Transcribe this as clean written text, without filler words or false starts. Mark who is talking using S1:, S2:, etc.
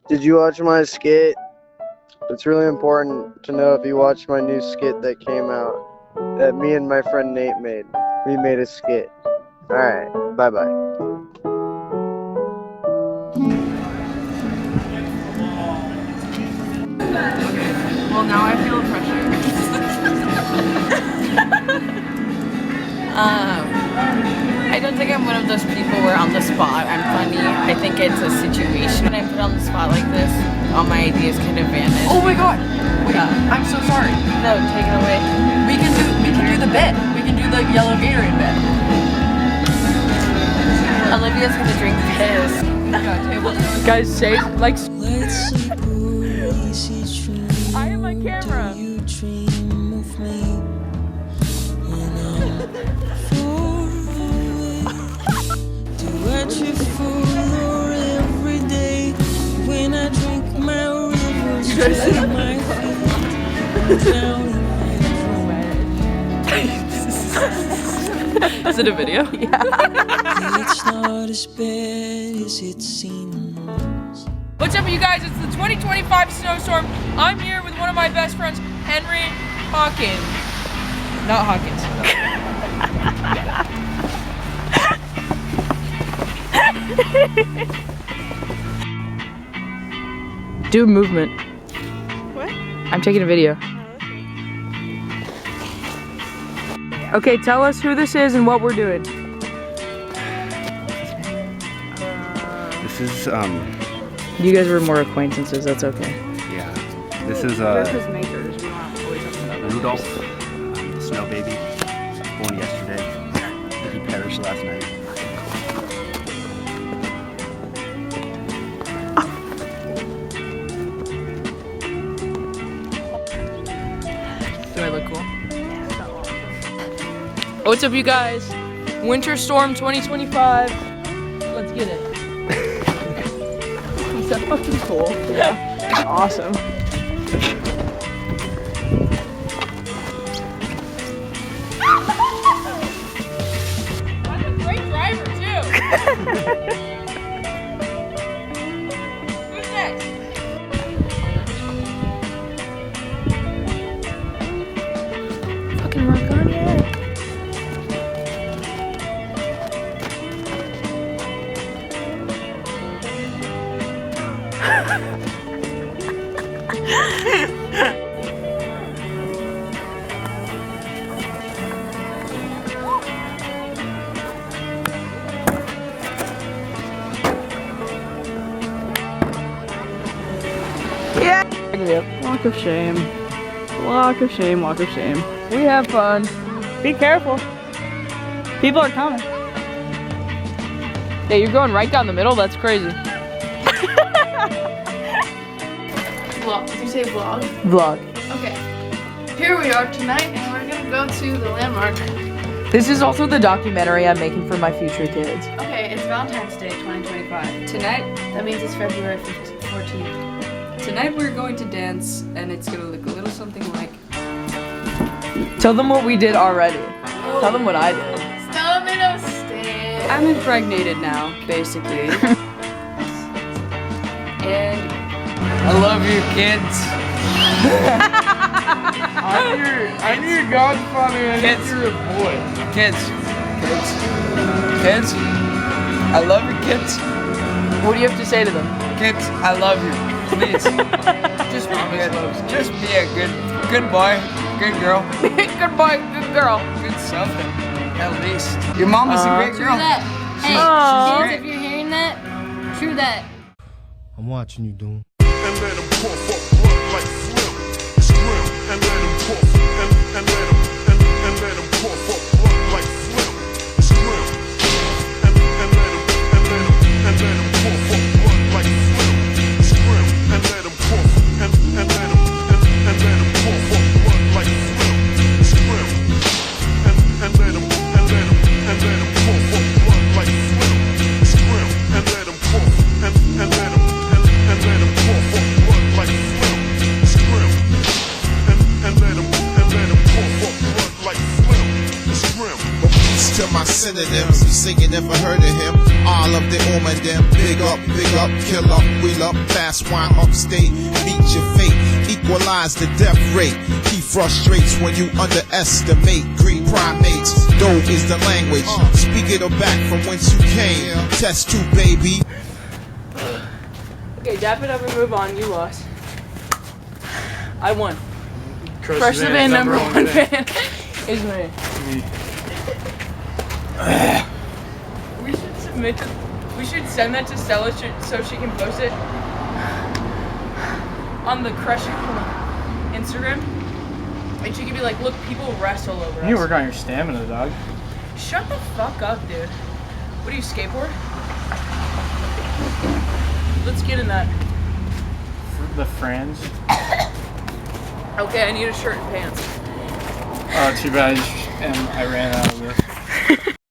S1: Did you watch my skit? It's really important to know if you watched my new skit that came out that me and my friend Nate made. We made a skit. Alright, bye-bye.
S2: Well, now I feel pressure. I don't think I'm one of those people where on the spot I'm funny. I think it's a situation when I'm put on the spot like this, all my ideas kind of vanish.
S3: Oh my god! Wait, I'm so sorry.
S2: No, take it away.
S3: We can do the bit. We can do the yellow Gatorade bit.
S2: Olivia's gonna drink piss.
S3: Guys, say like.
S2: I am on camera.
S3: Is it a video?
S2: Yeah.
S4: It's not as bad as it seems.
S3: What's up, you guys? It's the 2025 Snowstorm. I'm here with one of my best friends, Henry Hawkins. Not Hawkins. Do a movement.
S2: What?
S3: I'm taking a video. Okay, tell us who this is and what we're doing.
S5: This is
S3: You guys were more acquaintances, that's okay.
S5: yeah. This is
S2: His makers. We don't always have to know that.
S5: Rudolph, the snow baby, born yesterday. He perished last night.
S3: Do I look cool? What's up, you guys? Winter Storm 2025. Let's get it. Is that fucking cool? Yeah. Awesome. I'm a great driver, too. Who's next? Fucking rock on, yeah. Walk of shame. Walk of shame, walk of shame. We have fun. Be careful. People are coming. Hey, you're going right down the middle? That's crazy.
S6: Vlog. Did you say vlog?
S3: Vlog.
S6: Okay. Here we are tonight, and we're gonna go to the landmark.
S3: This is also the documentary I'm making for my future kids.
S6: Okay, it's Valentine's Day 2025. Tonight, that means it's February 14th.
S2: Tonight we're going to dance, and it's gonna look a little something like.
S3: Tell them what we did already. Tell them what I did.
S6: Domino stand.
S2: I'm impregnated now, basically. And
S7: I love you, kids. I'm your godfather and
S2: Kids.
S7: you're a boy.
S2: kids. I love you, kids.
S3: What do you have to say to them?
S2: Kids, I love you. Please. Just be a good boy, good girl,
S3: Good boy, good girl.
S2: good something, at least. Your mom is a great
S6: True
S2: girl.
S6: that. Hey,
S3: Aw.
S6: kids, if you're hearing that, true that.
S4: I'm watching you, Doom.
S8: And let him puff up blood like Slim. Scrim. And let him puff. And let him puff up blood like Slim. Scrim. And let him puff up blood like Slim. Scrim. And let him puff. And let him puff up blood like Slim. Scrim. And let him puff up blood like Slim. Scrim. And let him puff. And let him puff up blood like Slim. Scrim. And let him puff up blood like Slim. Scrim.
S9: Tell my synonyms. Singing, never heard of him. All of the and them. Big up, kill up, wheel up, fast wine upstate. Meet your fate, equalize the death rate. He frustrates when you underestimate green primates. Dough is the language. Speak it back from whence you came. Test tube, baby.
S3: Okay, dap it up and move on. You lost. I won.
S7: First
S3: the band number one fan is me. We should send that to Stella so she can post it on the Crush Instagram. And she can be like, look, people wrestle over us.
S7: You work on your stamina, dog.
S3: Shut the fuck up, dude. What do you skateboard? Let's get in that.
S7: The friends.
S3: Okay, I need a shirt and pants.
S7: Oh, too bad. I ran out of this.